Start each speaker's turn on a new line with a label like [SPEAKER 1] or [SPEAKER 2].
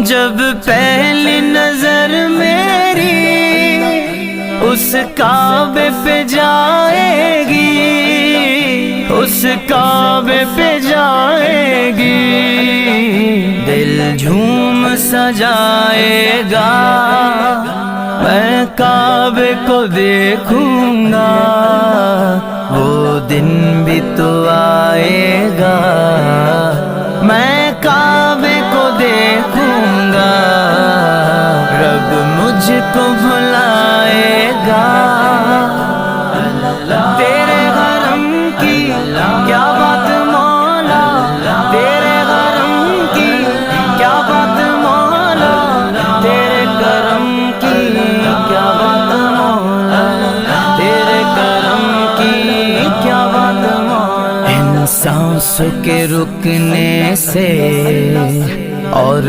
[SPEAKER 1] جب پہلی نظر میری اس کعبے پہ جائے گی، اس کعبے پہ جائے گی، دل جھوم سجائے گا، میں کعبے کو دیکھوں گا، وہ دن بھی تو آئے گا، میں کعبے کو دیکھوں گا، رب مجھ کو بھلائے گا۔ تیرے حرم کی کیا بات مولا، تیرے حرم کی کیا بات مولا، تیرے کرم کی کیا بات مولا، تیرے کرم کی کیا بات مولا۔ ان سانسوں کے رکنے سے اور